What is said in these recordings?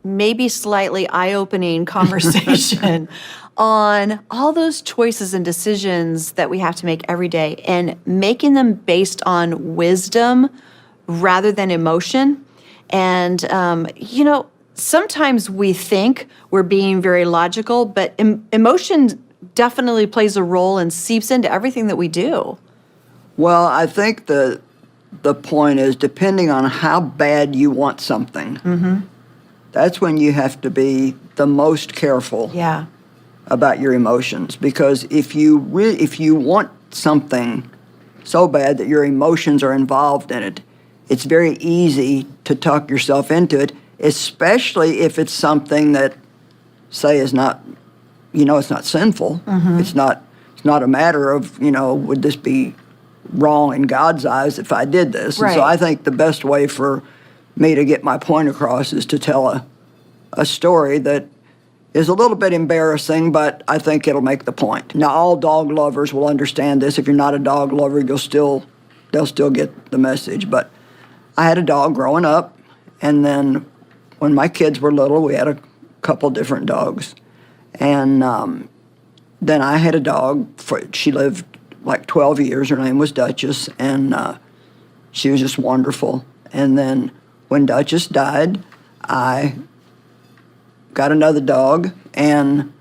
maybe slightly eye-opening conversation on all those choices and decisions that we have to make every day and making them based on wisdom rather than emotion. And, sometimes we think we're being very logical, but emotion definitely plays a role and seeps into everything that we do. Well, I think the point is, depending on how bad you want something, that's when you have to be the most careful about your emotions. Because if you want something so bad that your emotions are involved in it, it's very easy to talk yourself into it, especially if it's something that, say, is not, it's not sinful. It's not a matter of, would this be wrong in God's eyes if I did this? Right. And so I think the best way for me to get my point across is to tell a story that is a little bit embarrassing, but I think it'll make the point. Now, all dog lovers will understand this. If you're not a dog lover, they'll still get the message. But I had a dog growing up, and then when my kids were little, we had a couple different dogs. And then I had a dog, she lived like 12 years. Her name was Duchess, and she was just wonderful. And then when Duchess died, I got another dog, and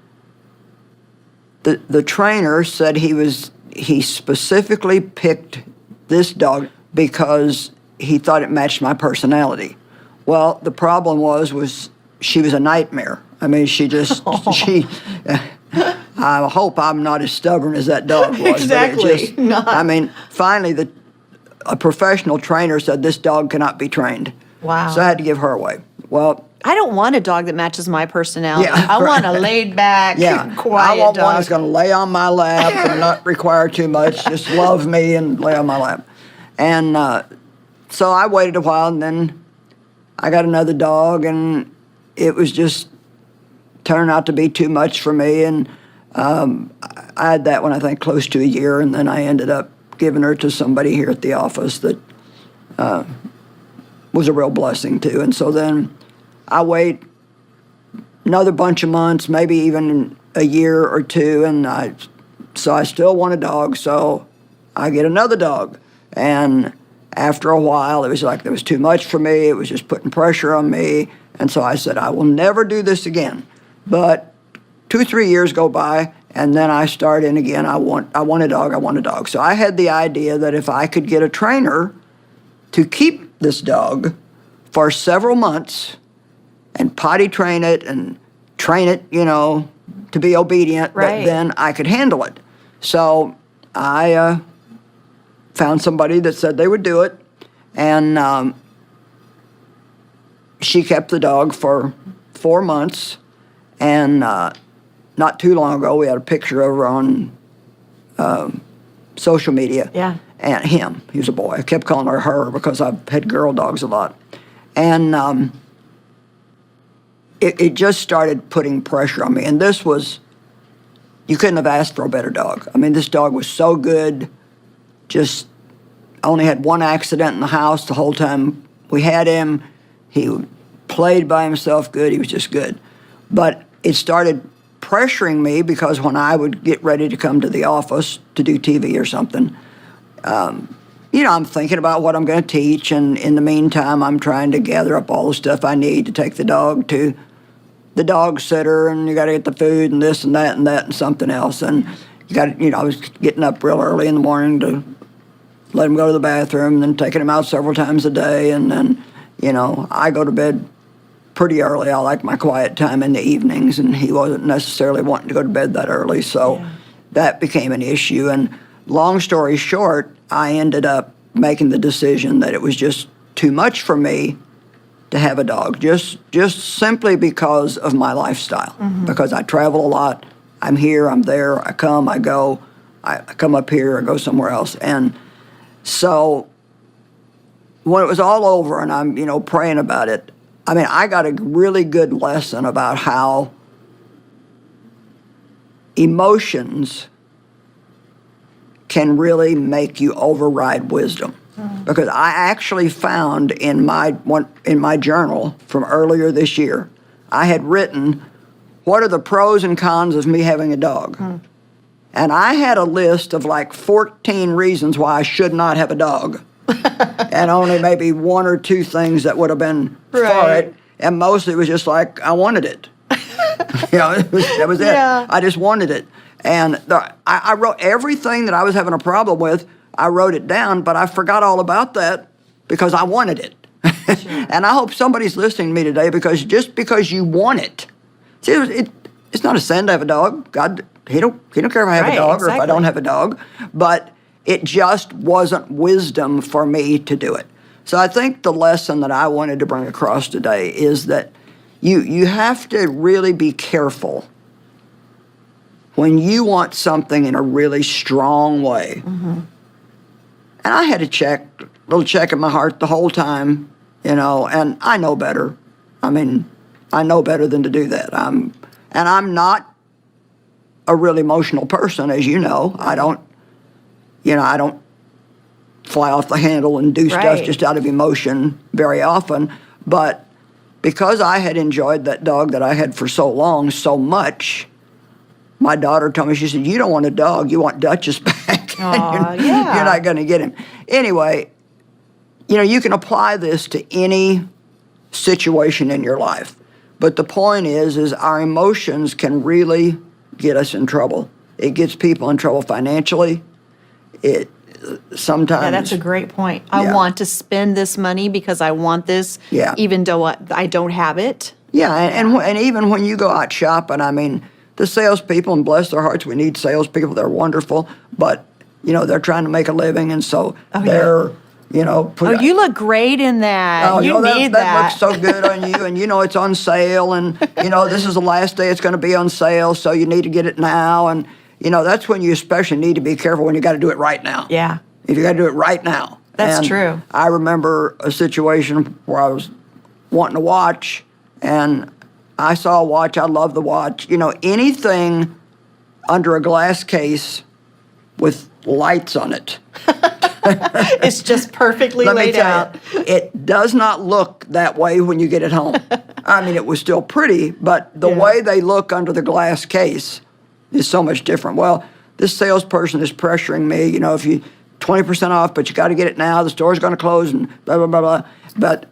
the trainer said he specifically picked this dog because he thought it matched my personality. Well, the problem was she was a nightmare. I mean, I hope I'm not as stubborn as that dog was. Exactly. Finally, a professional trainer said this dog cannot be trained. Wow. So I had to give her away. Well, I don't want a dog that matches my personality. Yeah, I want a laid-back, quiet I want dog. one that's going to lay on my lap and not require too much, just love me and lay on my lap. And so I waited a while, and then I got another dog, and it was just turned out to be too much for me. And I had that one, I think, close to a year, and then I ended up giving her to somebody here at the office that was a real blessing, too. And so then I wait another bunch of months, maybe even a year or two, and I still want a dog, so I get another dog. And after a while, it was like there was too much for me. It was just putting pressure on me. And so I said, I will never do this again. But 2-3 years go by, and then I start in again. I want a dog. So I had the idea that if I could get a trainer to keep this dog for several months and potty train it and train it, to be obedient, right, then I could handle it. So I found somebody that said they would do it, and she kept the dog for 4 months, and not too long ago, we had a picture of her on social media. Yeah. And him, he was a boy. I kept calling her because I've had girl dogs a lot. And it just started putting pressure on me. And this was, you couldn't have asked for a better dog. I mean, this dog was so good. Just, I only had one accident in the house the whole time we had him. He played by himself good. He was just good. But it started pressuring me because when I would get ready to come to the office to do TV or something, I'm thinking about what I'm going to teach, and in the meantime, I'm trying to gather up all the stuff I need to take the dog to the dog sitter, and you got to get the food and this and that and something else, and you got to, I was getting up real early in the morning to let him go to the bathroom, and then taking him out several times a day, and then, I go to bed pretty early. I like my quiet time in the evenings, and he wasn't necessarily wanting to go to bed that early, so that became an issue. And long story short, I ended up making the decision that it was just too much for me to have a dog, just simply because of my lifestyle, because I travel a lot. I'm here, I'm there, I come, I go, I come up here, I go somewhere else. And so when it was all over and I'm, praying about it, I got a really good lesson about how emotions can really make you override wisdom. Because I actually found in my journal from earlier this year, I had written, what are the pros and cons of me having a dog? And I had a list of like 14 reasons why I should not have a dog. And only maybe one or two things that would have been for it. And mostly it was just like, I wanted it. That was it. Yeah. I just wanted it. And I wrote everything that I was having a problem with, I wrote it down, but I forgot all about that because I wanted it. Sure. And I hope somebody's listening to me today, because just because you want it, see, it's not a sin to have a dog. God, he don't care if I have a dog or if I don't have a dog, but it just wasn't wisdom for me to do it. So I think the lesson that I wanted to bring across today is that you have to really be careful when you want something in a really strong way. And I had a little check in my heart the whole time, and I know better. I mean, I know better than to do that. And I'm not a real emotional person, as you know. I don't fly off the handle and do stuff just out of emotion very often. But because I had enjoyed that dog that I had for so long, so much, my daughter told me, she said, you don't want a dog, you want Duchess back. You're not going to get him. Anyway, you can apply this to any situation in your life. But the point is our emotions can really get us in trouble. It gets people in trouble financially. It sometimes. Yeah, that's a great point. I want to spend this money because I want this, even though I don't have it. Yeah, and even when you go out shopping, I mean, the salespeople, and bless their hearts, we need salespeople. They're wonderful, but they're trying to make a living, and so they're. You look great in that. Oh, you need that. That looks so good on you, and it's on sale, and this is the last day it's going to be on sale, so you need to get it now, and that's when you especially need to be careful when you got to do it right now. Yeah. If you got to do it right now. That's true. I remember a situation where I was wanting to watch, and I saw a watch. I love the watch. Anything under a glass case with lights on it. It's just perfectly laid out. It does not look that way when you get it home. I mean, it was still pretty, but the way they look under the glass case is so much different. Well, this salesperson is pressuring me, if you 20% off, but you got to get it now, the store's going to close, and blah, blah, blah, blah. But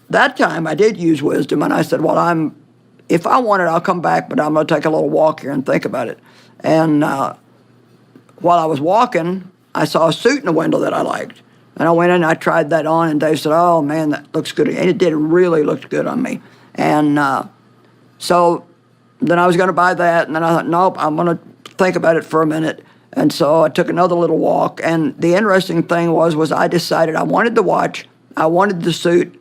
that time I did use wisdom, and I said, well, if I want it, I'll come back, but I'm going to take a little walk here and think about it. And while I was walking, I saw a suit in the window that I liked. And I went in and I tried that on, and Dave said, oh, man, that looks good. And it did really look good on me. And so then I was going to buy that, and then I thought, nope, I'm going to think about it for a minute. And so I took another little walk. And the interesting thing was I decided I wanted the watch, I wanted the suit,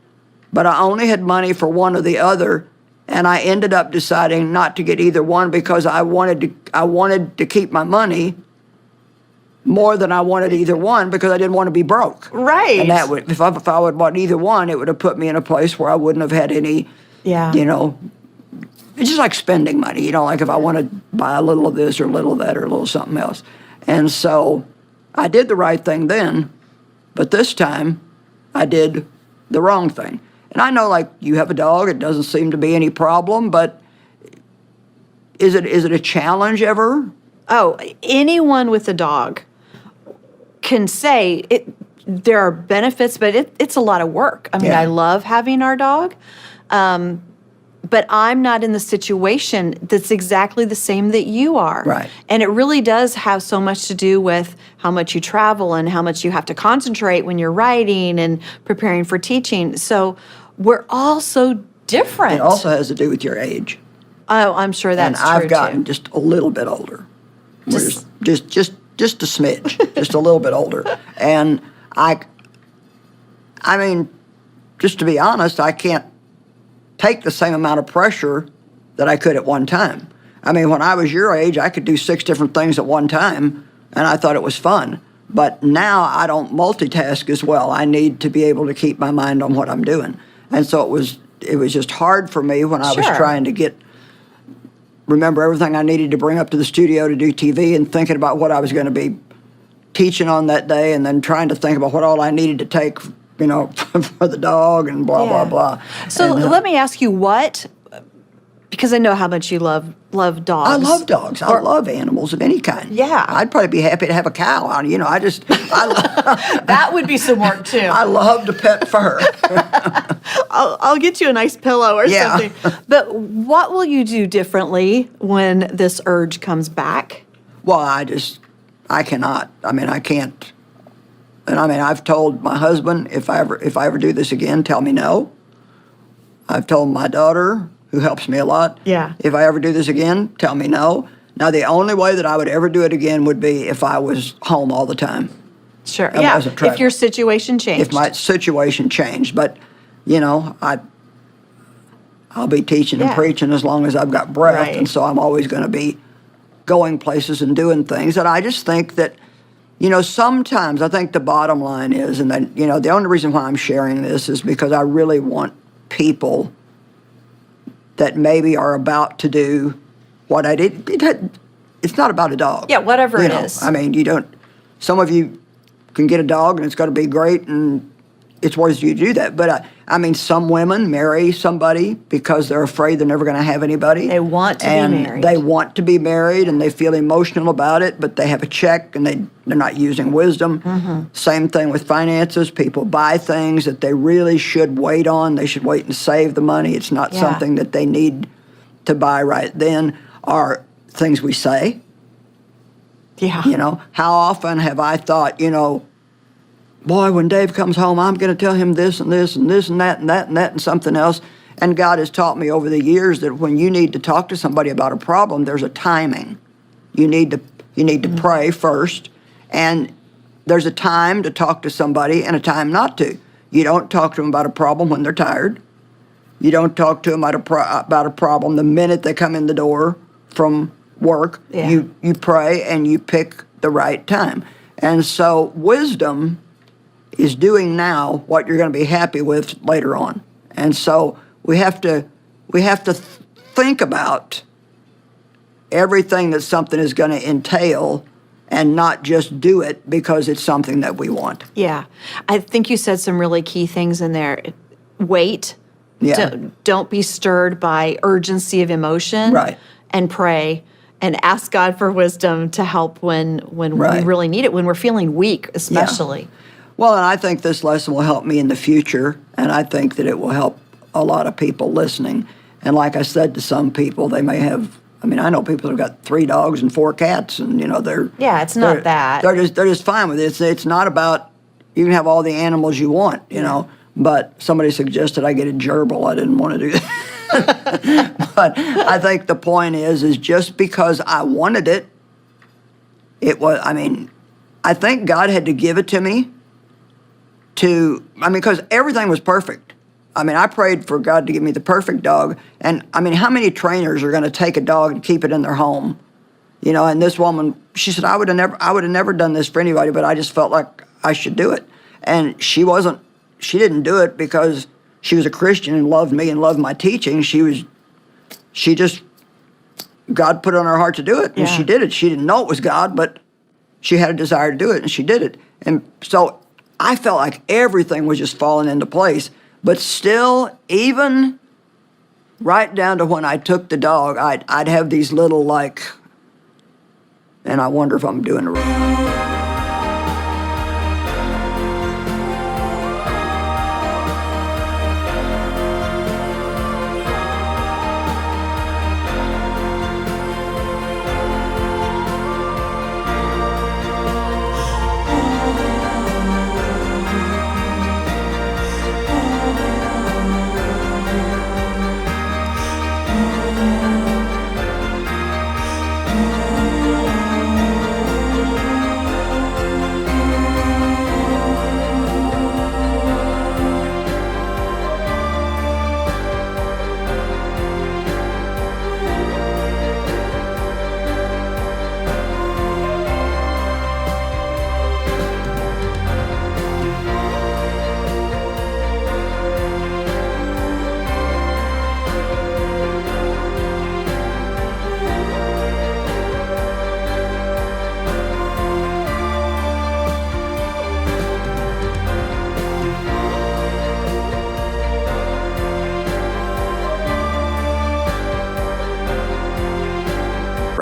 but I only had money for one or the other. And I ended up deciding not to get either one because I wanted to keep my money more than I wanted either one because I didn't want to be broke. Right. And that would, if I would bought either one, it would have put me in a place where I wouldn't have had any, it's just like spending money, like if I want to buy a little of this or a little of that or a little something else. And so I did the right thing then, but this time I did the wrong thing. And I know, like, you have a dog, it doesn't seem to be any problem, but is it a challenge ever? Oh, anyone with a dog can say there are benefits, but it's a lot of work. I mean, I love having our dog, but I'm not in the situation that's exactly the same that you are. Right. And it really does have so much to do with how much you travel and how much you have to concentrate when you're writing and preparing for teaching. So we're all so different. It also has to do with your age. Oh, I'm sure that's true, and I've gotten just a little bit older. Just a smidge, just a little bit older. And I mean, just to be honest, I can't take the same amount of pressure that I could at one time. I mean, when I was your age, I could do 6 different things at one time, and I thought it was fun. But now I don't multitask as well. I need to be able to keep my mind on what I'm doing. And so it was just hard for me when I was trying to remember everything I needed to bring up to the studio to do TV and thinking about what I was going to be teaching on that day and then trying to think about what all I needed to take, for the dog and blah, blah, blah. So let me ask you, what Because I know how much you love dogs. I love dogs. I love animals of any kind. Yeah. I'd probably be happy to have a cow. That would be some work too. I love to pet fur. I'll get you a nice pillow or Yeah. something. But what will you do differently when this urge comes back? Well, I cannot. I can't. And I've told my husband, if I ever do this again, tell me no. I've told my daughter, who helps me a lot, Yeah. if I ever do this again, tell me no. Now, the only way that I would ever do it again would be if I was home all the time. Sure. I Yeah. wasn't If traveling. your situation changed. If my situation changed. But, I'll be teaching and Yeah. preaching as long as I've got breath. Right. And so I'm always going to be going places and doing things. And I just think that, sometimes I think the bottom line is, and then, the only reason why I'm sharing this is because I really want people that maybe are about to do what I did. It's not about a dog. Yeah, whatever You it know, is. some of you can get a dog and it's going to be great and it's worth you to do that. But some women marry somebody because they're afraid they're never going to have anybody. They want to be and married. They want to be married and they feel emotional about it, but they have a check and they're not using wisdom. Mm-hmm. Same thing with finances. People buy things that they really should wait on. They should wait and save the money. It's not Yeah. something that they need to buy right then. Or things we say. Yeah. How often have I thought, boy, when Dave comes home, I'm going to tell him this and this and this and that and that and that and something else. And God has taught me over the years that when you need to talk to somebody about a problem, there's a timing. You need to pray first, and there's a time to talk to somebody and a time not to. You don't talk to them about a problem when they're tired. You don't talk to them about a problem the minute they come in the door from work. Yeah. You pray and you pick the right time. And so wisdom is doing now what you're going to be happy with later on. And so we have to think about everything that something is going to entail and not just do it because it's something that we want. Yeah. I think you said some really key things in there. Wait. Yeah. Don't be stirred by urgency of emotion. Right. And pray and ask God for wisdom to help when Right. we really need it, when we're feeling weak, especially. Well, and I think this lesson will help me in the future, and I think that it will help a lot of people listening. And like I said to some people, they may have, I know people who've got 3 dogs and 4 cats, and, they're... Yeah, it's not that. They're just fine with it. It's not about, you can have all the animals you want, but somebody suggested I get a gerbil. I didn't want to do that. But I think the point is just because I wanted it, I think God had to give it to me because everything was perfect. I prayed for God to give me the perfect dog. And, how many trainers are going to take a dog and keep it in their home? And this woman, she said, I would have never done this for anybody, but I just felt like I should do it. And she didn't do it because she was a Christian and loved me and loved my teaching. God put it on her heart to do it, and Yeah. she did it. She didn't know it was God, but she had a desire to do it, and she did it. And so I felt like everything was just falling into place. But still, even right down to when I took the dog, I'd have these little, and I wonder if I'm doing it right.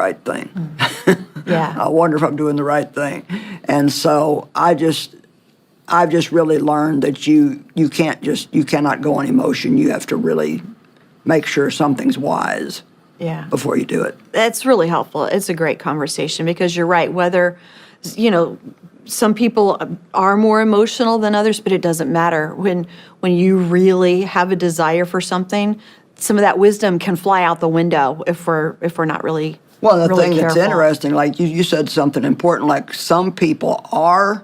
right thing. Yeah. I wonder if I'm doing the right thing. And so I've just really learned that you cannot go on emotion. You have to really make sure something's wise Yeah. before you do it. That's really helpful. It's a great conversation because you're right. Whether, some people are more emotional than others, but it doesn't matter. When you really have a desire for something, some of that wisdom can fly out the window if we're not really Well, the really thing that's careful. interesting, like you said something important, like some people are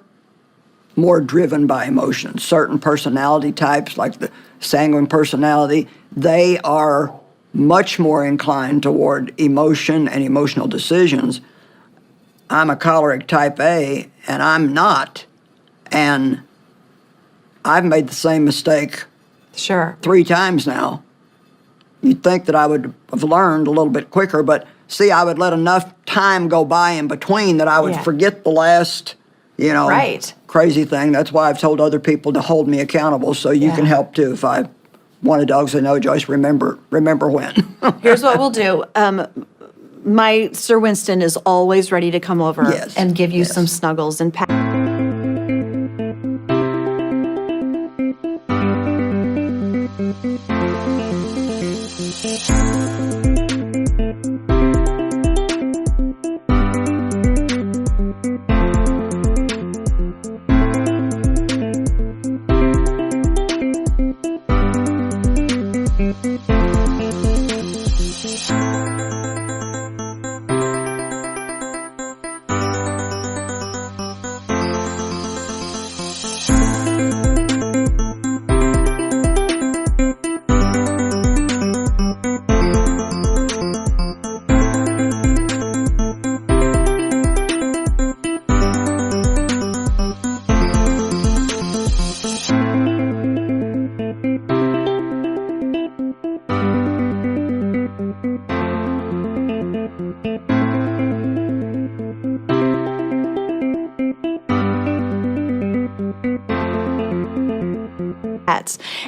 more driven by emotions. Certain personality types, like the sanguine personality, they are much more inclined toward emotion and emotional decisions. I'm a choleric type A, and I'm not. And I've made the same mistake Sure. 3 times now. You'd think that I would have learned a little bit quicker, but see, I would let enough time go by in between that I would Yeah. forget the last, Right. crazy thing. That's why I've told other people to hold me accountable, so you Yeah. can help too. If I want a dog, say, no, Joyce, remember when. Here's what we'll do. My Sir Winston is always ready to come over Yes, and give you yes. some snuggles and pat.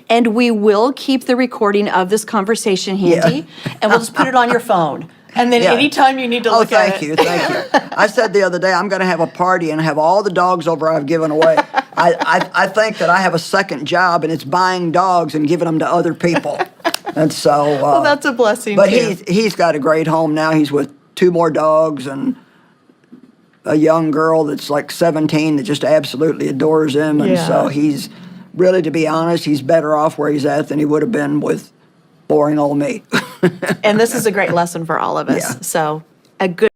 And we will keep the recording of this conversation handy, and we'll just put it on your phone. And then Yeah. anytime you need to look at it. Thank you. I said the other day, I'm going to have a party and have all the dogs over I've given away. I think that I have a second job, and it's buying dogs and giving them to other people. And so... Well, that's a blessing, But too. he's got a great home now. He's with 2 more dogs and a young girl that's like 17 that just absolutely adores him. And Yeah. so he's, really, to be honest, he's better off where he's at than he would have been with boring old me. And this is a great lesson for all of us. Yeah. So a good